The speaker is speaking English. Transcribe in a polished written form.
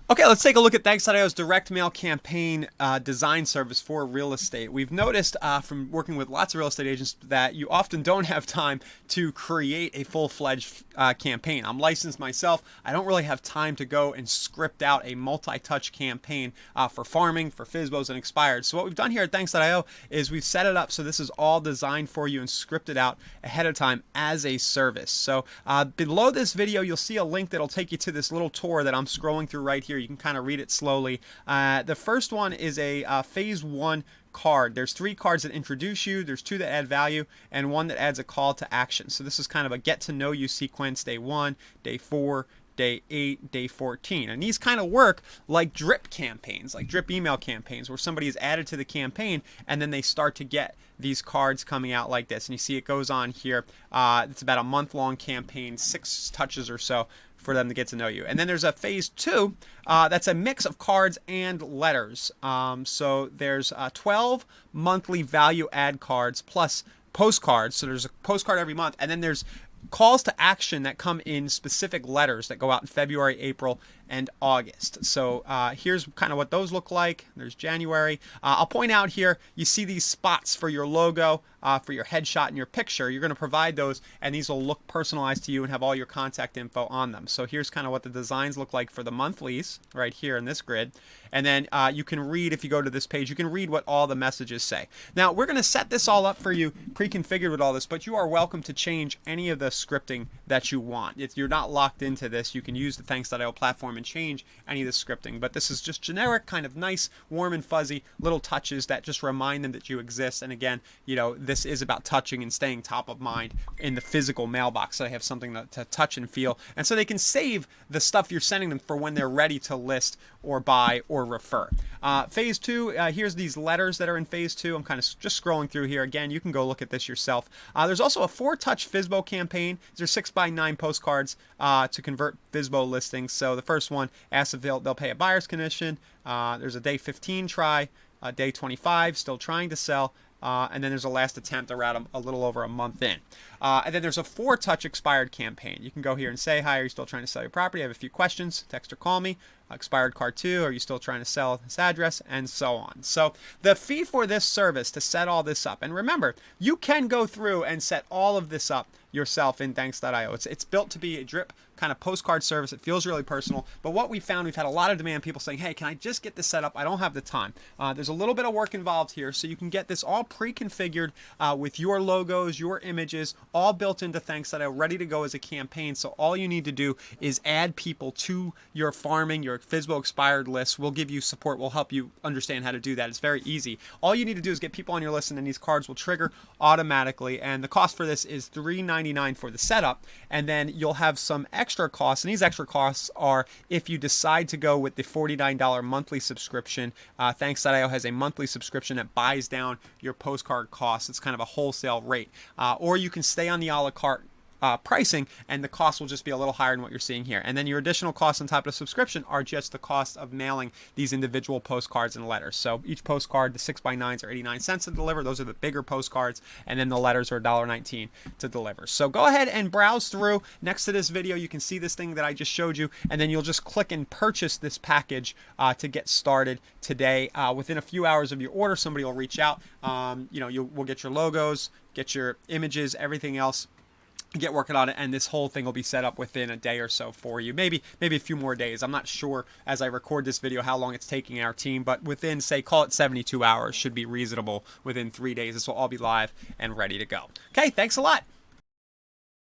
Okay, let's take a look at Thanks.io's direct mail campaign design service for real estate. We've noticed from working with lots of real estate agents that you often don't have time to create a full-fledged campaign. I'm licensed myself. I don't really have time to go and script out a multi-touch campaign for farming, for FSBOs, and expired. So what we've done here at Thanks.io is we've set it up so this is all designed for you and scripted out ahead of time as a service. So below this video, you'll see a link that'll take you to this little tour that I'm scrolling through right here. You can kind of read it slowly. The first one is a phase 1 card. There's 3 cards that introduce you, there's 2 that add value, and 1 that adds a call to action. So this is kind of a get to know you sequence, day 1, day 4, day 8, day 14. And these kind of work like drip campaigns, like drip email campaigns, where somebody is added to the campaign and then they start to get these cards coming out like this. And you see it goes on here. It's about a month-long campaign, 6 touches or so for them to get to know you. And then there's a phase 2 that's a mix of cards and letters. So there's 12 monthly value add cards plus postcards. So there's a postcard every month, and then there's calls to action that come in specific letters that go out in February, April, and August. So here's kind of what those look like. There's January. I'll point out here, you see these spots for your logo, for your headshot and your picture. You're going to provide those, and these will look personalized to you and have all your contact info on them. So here's kind of what the designs look like for the monthlies right here in this grid. And then you can read, if you go to this page, you can read what all the messages say. Now, we're going to set this all up for you, pre-configured with all this, but you are welcome to change any of the scripting that you want. If you're not locked into this, you can use the Thanks.io platform and change any of the scripting. But this is just generic, kind of nice, warm and fuzzy little touches that just remind them that you exist. And again, you know, this is about touching and staying top of mind in the physical mailbox, so they have something to touch and feel, and so they can save the stuff you're sending them for when they're ready to list or buy or refer. Phase 2, here's these letters that are in phase 2. I'm kind of just scrolling through here. Again, you can go look at this yourself. There's also a 4-touch FSBO campaign. These are 6x9 postcards to convert FSBO listings. So the first one asks if they'll pay a buyer's commission. There's a day 15 try, day 25 still trying to sell, and then there's a last attempt around a little over a month in. And then there's a 4-touch expired campaign. You can go here and say, hi, are you still trying to sell your property? I have a few questions. Text or call me. Expired card 2, are you still trying to sell this address? And so on. So the fee for this service to set all this up, and remember, you can go through and set all of this up yourself in Thanks.io. It's built to be a drip kind of postcard service. It feels really personal. But what we found, we've had a lot of demand, people saying, hey, can I just get this set up? I don't have the time. There's a little bit of work involved here, so you can get this all pre-configured with your logos, your images, all built into Thanks.io, ready to go as a campaign. So all you need to do is add people to your farming, your FSBO expired list. We'll give you support. We'll help you understand how to do that. It's very easy. All you need to do is get people on your list, and then these cards will trigger automatically. And the cost for this is $3.99 for the setup. And then you'll have some extra costs. And these extra costs are if you decide to go with the $49 monthly subscription. Thanks.io has a monthly subscription that buys down your postcard costs. It's kind of a wholesale rate. Or you can stay on the a la carte pricing, and the cost will just be a little higher than what you're seeing here. And then your additional costs on top of the subscription are just the cost of mailing these individual postcards and letters. So each postcard, the 6x9s are 89 cents to deliver. Those are the bigger postcards, and then the letters are $1.19 to deliver. So go ahead and browse through. Next to this video, you can see this thing that I just showed you, and then you'll just click and purchase this package to get started today. Within a few hours of your order, somebody will reach out. We'll get your logos, get your images, everything else. Get working on it, and this whole thing will be set up within a day or so for you. Maybe a few more days. I'm not sure as I record this video how long it's taking our team, but within, say, call it 72 hours should be reasonable. Within 3 days, this will all be live and ready to go. Okay, thanks a lot.